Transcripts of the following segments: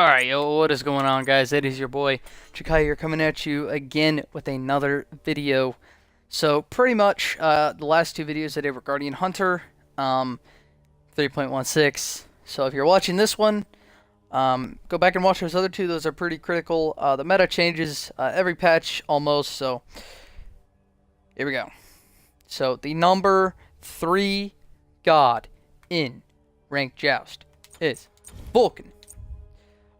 Alright, yo, what is going on, guys? It is your boy, Chikai here, coming at you again with another video. So, pretty much, the last two videos I did were Guardian Hunter, 3.16. So, if you're watching this one, go back and watch those other two. Those are pretty critical. The meta changes every patch, almost, so here we go. So, the number 3 god in ranked Joust is Vulcan.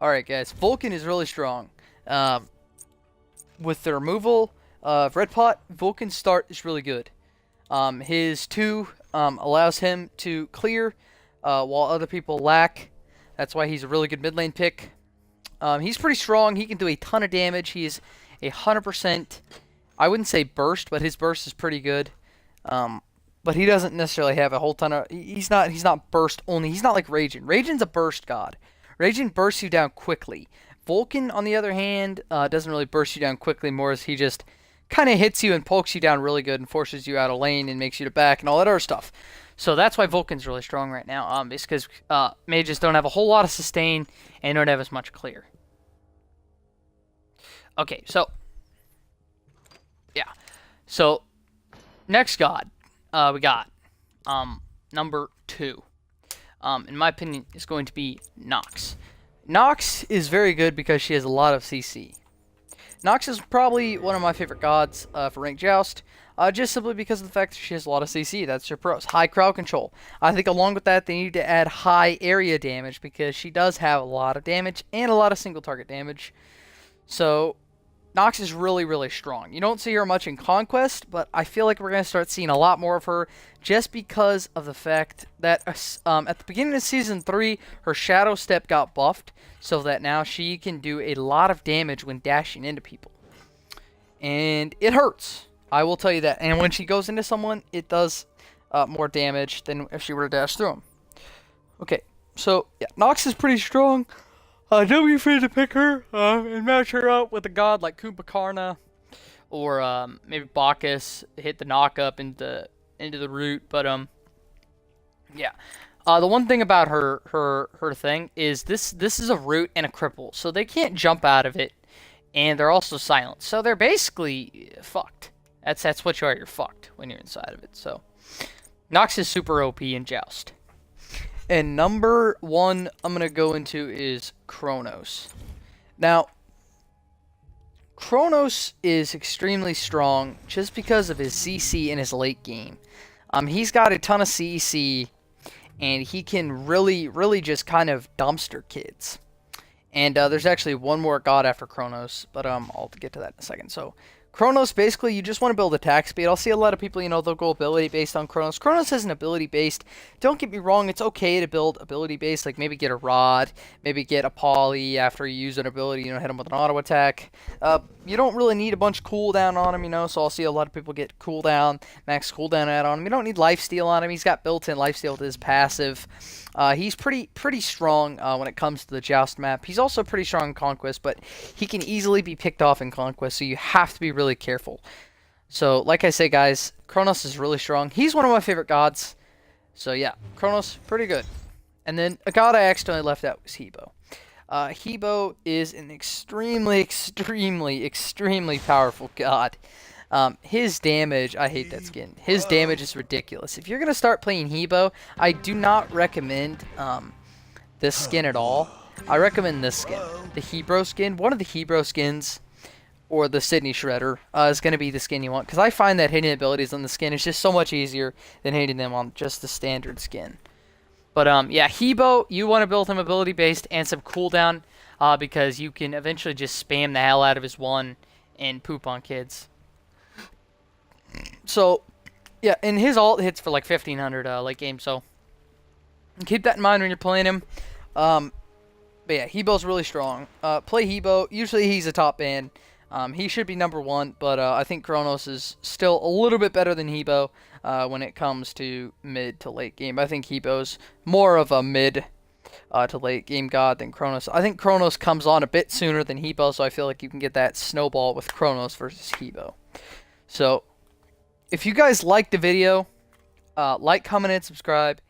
Alright guys, Vulcan is really strong. With the removal of Red Pot, Vulcan's start is really good. His 2 allows him to clear while other people lack. That's why he's a really good mid lane pick. He's pretty strong. He can do a ton of damage. He's 100%, I wouldn't say burst, but his burst is pretty good. But he doesn't necessarily have a whole ton of... He's not burst only. He's not like Raging. Raging's a burst god. Raging bursts you down quickly. Vulcan, on the other hand, doesn't really burst you down quickly, more as he just kind of hits you and pokes you down really good and forces you out of lane and makes you to back and all that other stuff. So that's why Vulcan's really strong right now. It's because mages don't have a whole lot of sustain and don't have as much clear. Okay, so... yeah. So, next god we got number 2. In my opinion, is going to be Nox. Nox is very good because she has a lot of CC. Nox is probably one of my favorite gods for ranked Joust, just simply because of the fact that she has a lot of CC. That's her pros. High crowd control. I think along with that, they need to add high area damage because she does have a lot of damage and a lot of single target damage. So, Nox is really, really strong. You don't see her much in Conquest, but I feel like we're going to start seeing a lot more of her just because of the fact that at the beginning of Season 3, her Shadow Step got buffed so that now she can do a lot of damage when dashing into people. And it hurts. I will tell you that. And when she goes into someone, it does more damage than if she were to dash through them. Okay, so yeah, Nox is pretty strong. Don't be afraid to pick her and match her up with a god like Kumbhakarna or maybe Bacchus. Hit the knock up into the root, but yeah. The one thing about her thing is this is a root and a cripple, so they can't jump out of it, and they're also silent, so they're basically fucked. That's what you are. You're fucked when you're inside of it. So Nox is super OP in Joust. And number 1 I'm going to go into is Kronos. Now, Kronos is extremely strong just because of his CC in his late game. He's got a ton of CC, and he can really just kind of dumpster kids. And there's actually one more god after Kronos, but I'll get to that in a second. So, Kronos, basically, you just want to build attack speed. I'll see a lot of people, they'll go ability-based on Kronos. Kronos isn't ability-based. Don't get me wrong, it's okay to build ability-based, like maybe get a Rod, maybe get a Poly after you use an ability, hit him with an auto attack. You don't really need a bunch of cooldown on him, so I'll see a lot of people get cooldown, max cooldown add on him. You don't need lifesteal on him. He's got built-in lifesteal to his passive. He's pretty strong when it comes to the Joust map. He's also pretty strong in Conquest, but he can easily be picked off in Conquest, so you have to be really careful. So, like I say, guys, Kronos is really strong. He's one of my favorite gods. So, yeah, Kronos, pretty good. And then a god I accidentally left out was Hebo. Hebo is an extremely powerful god. His damage, I hate that skin. His damage is ridiculous. If you're going to start playing Hebo, I do not recommend this skin at all. I recommend this skin. The Hebro skin. One of the Hebro skins, or the Sydney Shredder, is going to be the skin you want. Because I find that hitting abilities on the skin is just so much easier than hitting them on just the standard skin. But, yeah, Hebo, you want to build him ability-based and some cooldown, because you can eventually just spam the hell out of his one and poop on kids. So, yeah, and his ult hits for like 1500 late game, so keep that in mind when you're playing him. But yeah, Hebo's really strong. Play Hebo. Usually he's a top ban. He should be number 1, but I think Kronos is still a little bit better than Hebo when it comes to mid to late game. I think Hebo's more of a mid to late game god than Kronos. I think Kronos comes on a bit sooner than Hebo, so I feel like you can get that snowball with Kronos versus Hebo. So, if you guys liked the video, like, comment, and subscribe.